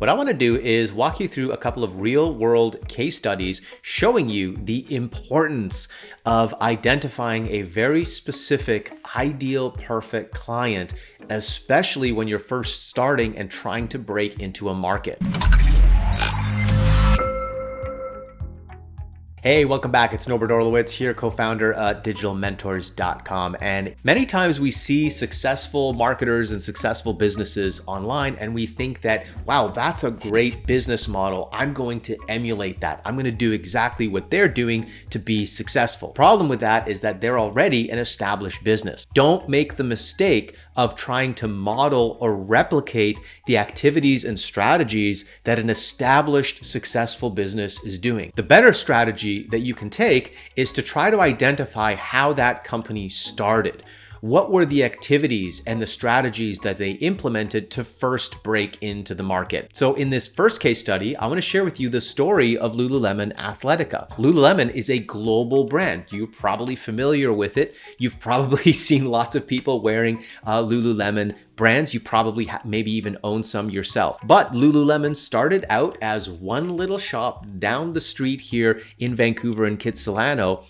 What I want to do is walk you through a couple of real world case studies showing you the importance of identifying a very specific, ideal, perfect client, especially when you're first starting and trying to break into a market. Hey, welcome back. It's Norbert Orlewicz here, co-founder at digitalmentors.com. And many times we see successful marketers and successful businesses online, and we think that, wow, that's a great business model. I'm going to emulate that. I'm going to do exactly what they're doing to be successful. Problem with that is that they're already an established business. Don't make the mistake of trying to model or replicate the activities and strategies that an established, successful business is doing. The better strategy that you can take is to try to identify how that company started. What were the activities and the strategies that they implemented to first break into the market? So in this first case study, I want to share with you the story of Lululemon Athletica. Lululemon is a global brand. You're probably familiar with it. You've probably seen lots of people wearing Lululemon brands. You probably maybe even own some yourself. But Lululemon started out as one little shop down the street here in Vancouver and Kitsilano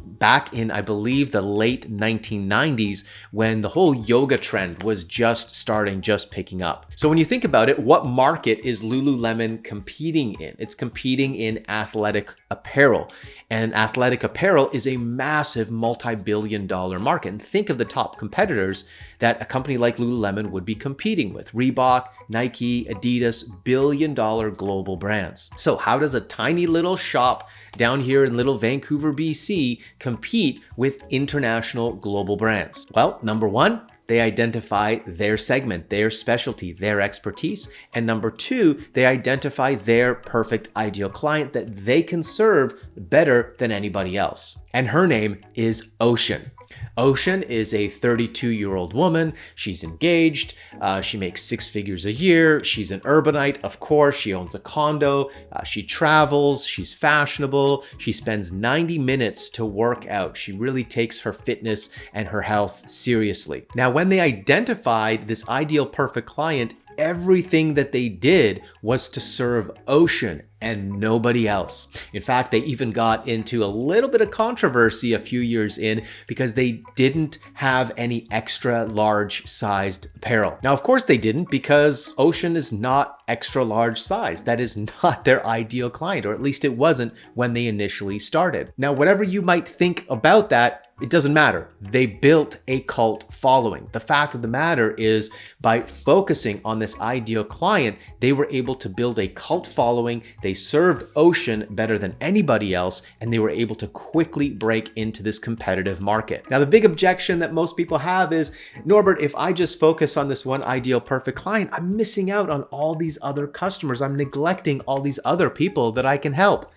back in, I believe, the late 1990s when the whole yoga trend was just picking up. So when you think about it, what market is Lululemon competing in? It's competing in athletic apparel. And athletic apparel is a massive multi-billion-dollar market. And think of the top competitors that a company like Lululemon would be competing with: Reebok, Nike, Adidas, billion-dollar global brands. So how does a tiny little shop down here in little Vancouver, BC compete with international global brands? Well, number one, they identify their segment, their specialty, their expertise. And number two, they identify their perfect ideal client that they can serve better than anybody else. And her name is Ocean. Ocean is a 32-year-old woman. She's engaged. She makes 6 figures a year. She's an urbanite, of course. She owns a condo. She travels. She's fashionable. She spends 90 minutes to work out. She really takes her fitness and her health seriously. Now, when they identified this ideal perfect client, everything that they did was to serve Ocean and nobody else. In fact, they even got into a little bit of controversy a few years in because they didn't have any extra large sized apparel. Now, of course they didn't, because Ocean is not extra large size. That is not their ideal client, or at least it wasn't when they initially started. Now, whatever you might think about that, it doesn't matter. They built a cult following. The fact of the matter is, by focusing on this ideal client, they were able to build a cult following. They served Ocean better than anybody else, and they were able to quickly break into this competitive market. Now, the big objection that most people have is, Norbert, if I just focus on this one ideal perfect client, I'm missing out on all these other customers. I'm neglecting all these other people that I can help.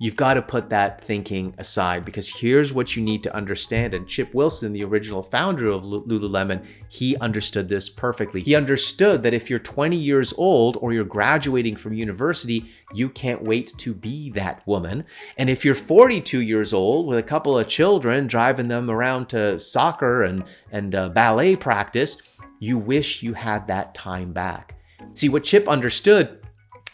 You've got to put that thinking aside, because here's what you need to understand. And Chip Wilson, the original founder of Lululemon, he understood this perfectly. He understood that if you're 20 years old or you're graduating from university, you can't wait to be that woman. And if you're 42 years old with a couple of children, driving them around to soccer and ballet practice, you wish you had that time back. See, what Chip understood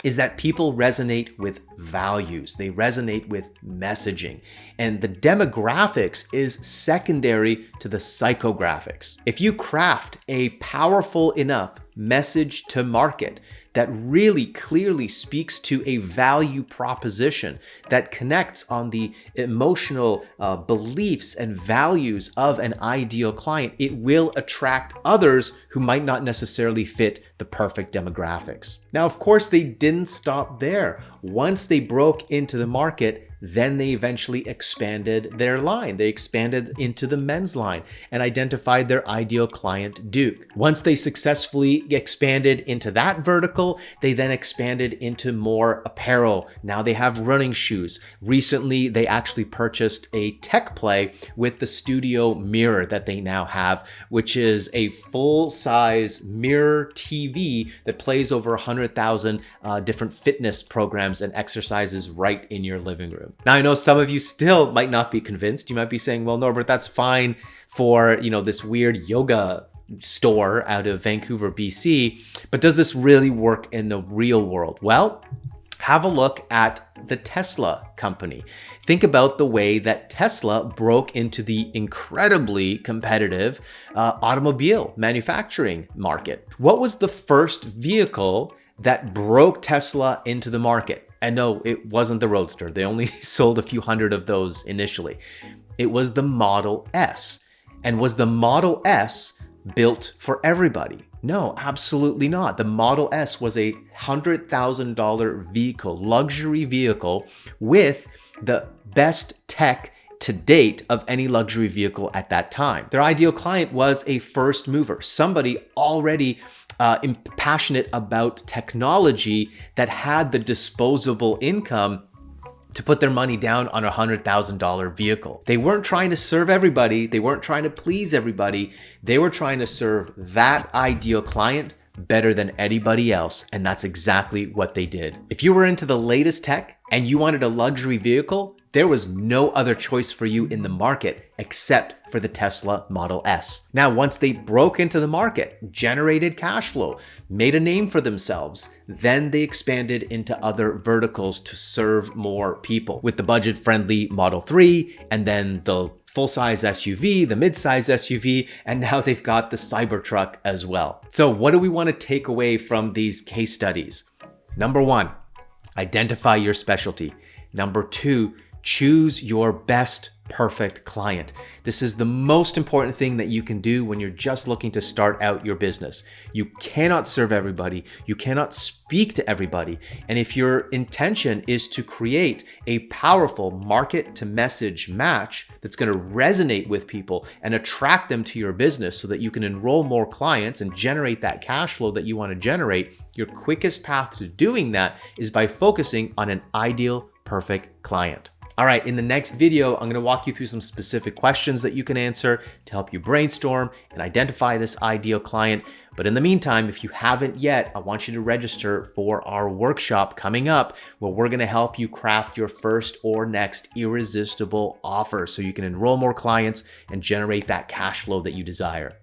is that people resonate with values. They resonate with messaging. And the demographics is secondary to the psychographics. If you craft a powerful enough message to market that really clearly speaks to a value proposition that connects on the emotional beliefs and values of an ideal client, it will attract others who might not necessarily fit the perfect demographics. Now, of course, they didn't stop there. Once they broke into the market, then they eventually expanded their line. They expanded into the men's line and identified their ideal client, Duke. Once they successfully expanded into that vertical, they then expanded into more apparel. Now they have running shoes. Recently, they actually purchased a tech play with the studio mirror that they now have, which is a full-size mirror TV that plays over 100,000 different fitness programs and exercises right in your living room. Now, I know some of you still might not be convinced. You might be saying, well, Norbert, that's fine for, this weird yoga store out of Vancouver, BC. But does this really work in the real world? Well, have a look at the Tesla company. Think about the way that Tesla broke into the incredibly competitive automobile manufacturing market. What was the first vehicle that broke Tesla into the market? And no, it wasn't the Roadster. They only sold a few hundred of those initially. It was the Model S. And was the Model S built for everybody? No, absolutely not. The Model S was a $100,000 vehicle, luxury vehicle with the best tech to date of any luxury vehicle at that time. Their ideal client was a first mover, somebody already passionate about technology that had the disposable income to put their money down on a $100,000 vehicle. They weren't trying to serve everybody. They weren't trying to please everybody. They were trying to serve that ideal client better than anybody else. And that's exactly what they did. If you were into the latest tech and you wanted a luxury vehicle, there was no other choice for you in the market except for the Tesla Model S. Now, once they broke into the market, generated cash flow, made a name for themselves, then they expanded into other verticals to serve more people with the budget-friendly Model 3 and then the full-size SUV, the mid-size SUV, and now they've got the Cybertruck as well. So what do we want to take away from these case studies? Number one, identify your specialty. Number two, choose your best perfect client. This is the most important thing that you can do when you're just looking to start out your business. You cannot serve everybody. You cannot speak to everybody. And if your intention is to create a powerful market to message match that's going to resonate with people and attract them to your business so that you can enroll more clients and generate that cash flow that you want to generate, your quickest path to doing that is by focusing on an ideal perfect client. All right, in the next video, I'm gonna walk you through some specific questions that you can answer to help you brainstorm and identify this ideal client. But in the meantime, if you haven't yet, I want you to register for our workshop coming up where we're gonna help you craft your first or next irresistible offer so you can enroll more clients and generate that cash flow that you desire.